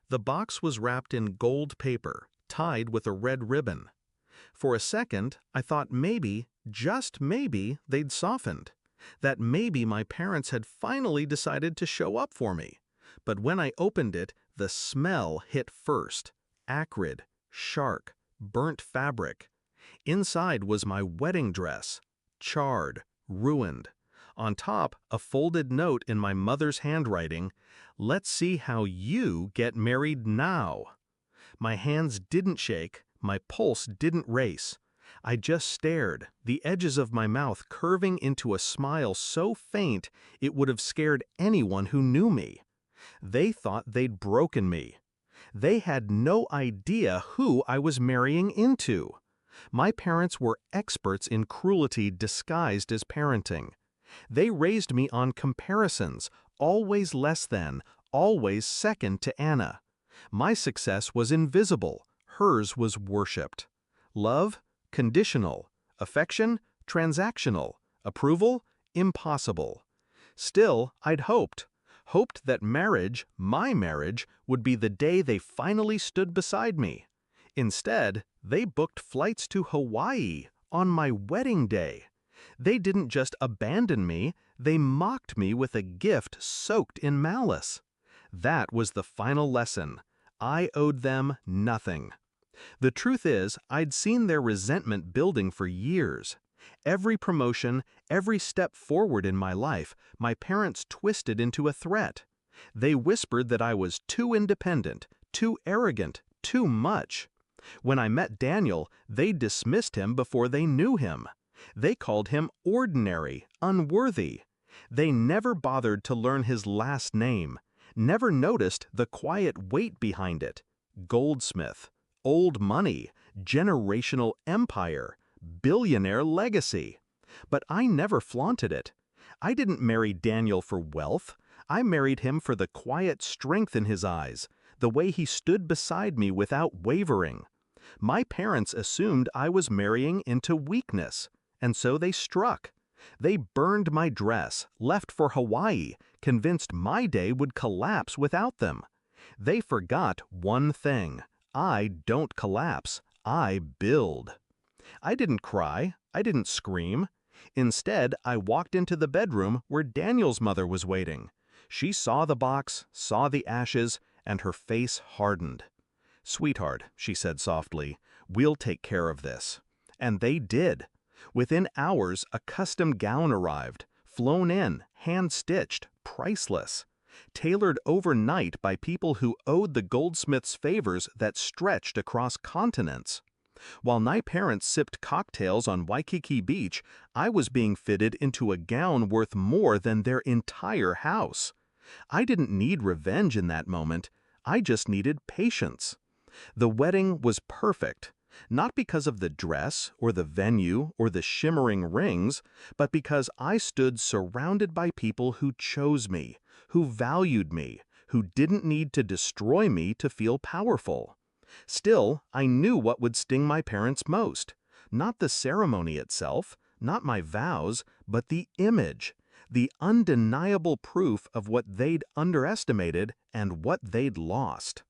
The box was wrapped in gold paper, tied with a red ribbon. For a second, I thought maybe, just maybe, they'd softened. That maybe my parents had finally decided to show up for me. But when I opened it, the smell hit first. Acrid, sharp, burnt fabric. Inside was my wedding dress. Charred, ruined. On top, a folded note in my mother's handwriting, "Let's see how you get married now." My hands didn't shake, my pulse didn't race. I just stared, the edges of my mouth curving into a smile so faint it would have scared anyone who knew me. They thought they'd broken me. They had no idea who I was marrying into. My parents were experts in cruelty disguised as parenting. They raised me on comparisons, always less than, always second to Anna. My success was invisible, hers was worshipped. Love? Conditional. Affection? Transactional. Approval? Impossible. Still, I'd hoped that marriage, my marriage, would be the day they finally stood beside me. Instead, they booked flights to Hawaii on my wedding day. They didn't just abandon me, they mocked me with a gift soaked in malice. That was the final lesson. I owed them nothing. The truth is, I'd seen their resentment building for years. Every promotion, every step forward in my life, my parents twisted into a threat. They whispered that I was too independent, too arrogant, too much. When I met Daniel, they dismissed him before they knew him. They called him ordinary, unworthy. They never bothered to learn his last name, never noticed the quiet weight behind it. Goldsmith, old money, generational empire, billionaire legacy. But I never flaunted it. I didn't marry Daniel for wealth. I married him for the quiet strength in his eyes, the way he stood beside me without wavering. My parents assumed I was marrying into weakness, and so they struck. They burned my dress, left for Hawaii, convinced my day would collapse without them. They forgot one thing. I don't collapse. I build. I didn't cry. I didn't scream. Instead, I walked into the bedroom where Daniel's mother was waiting. She saw the box, saw the ashes, and her face hardened. "Sweetheart," she said softly, "we'll take care of this." And they did. Within hours, a custom gown arrived, flown in, hand-stitched, priceless. Tailored overnight by people who owed the goldsmith's favors that stretched across continents. While my parents sipped cocktails on Waikiki Beach, I was being fitted into a gown worth more than their entire house. I didn't need revenge in that moment. I just needed patience. The wedding was perfect, not because of the dress or the venue or the shimmering rings, but because I stood surrounded by people who chose me, who valued me, who didn't need to destroy me to feel powerful. Still, I knew what would sting my parents most. Not the ceremony itself, not my vows, but the image, the undeniable proof of what they'd underestimated and what they'd lost.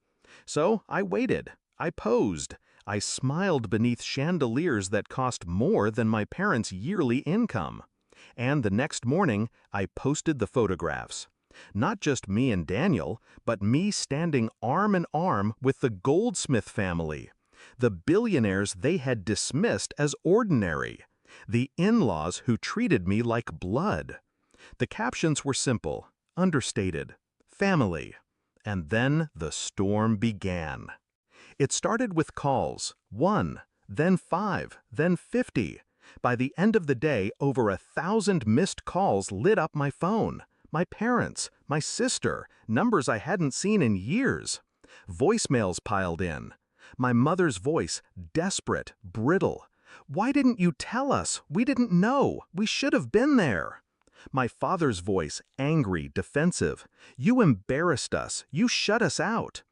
So I waited, I posed, I smiled beneath chandeliers that cost more than my parents' yearly income. And the next morning, I posted the photographs. Not just me and Daniel, but me standing arm in arm with the Goldsmith family, the billionaires they had dismissed as ordinary, the in-laws who treated me like blood. The captions were simple, understated, family. And then the storm began. It started with calls, 1, then 5, then 50. By the end of the day, over 1,000 missed calls lit up my phone. My parents, my sister, numbers I hadn't seen in years. Voicemails piled in. My mother's voice, desperate, brittle. "Why didn't you tell us? We didn't know. We should have been there." My father's voice, angry, defensive. "You embarrassed us. You shut us out."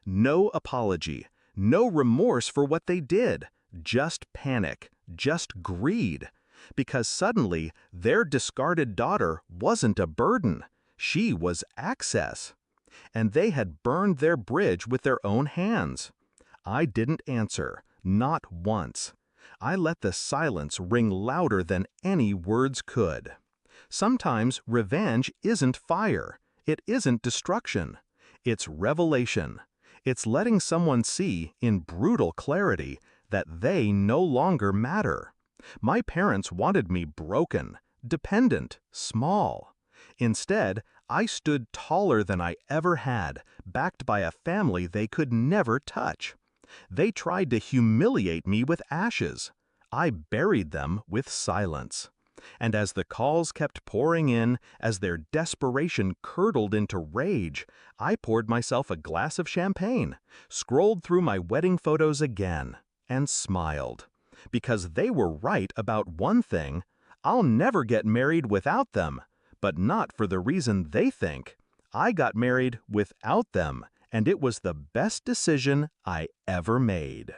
No apology, no remorse for what they did, just panic, just greed. Because suddenly, their discarded daughter wasn't a burden. She was access. And they had burned their bridge with their own hands. I didn't answer, not once. I let the silence ring louder than any words could. Sometimes revenge isn't fire. It isn't destruction. It's revelation. It's letting someone see, in brutal clarity, that they no longer matter. My parents wanted me broken, dependent, small. Instead, I stood taller than I ever had, backed by a family they could never touch. They tried to humiliate me with ashes. I buried them with silence. And as the calls kept pouring in, as their desperation curdled into rage, I poured myself a glass of champagne, scrolled through my wedding photos again, and smiled. Because they were right about one thing: I'll never get married without them, but not for the reason they think. I got married without them, and it was the best decision I ever made.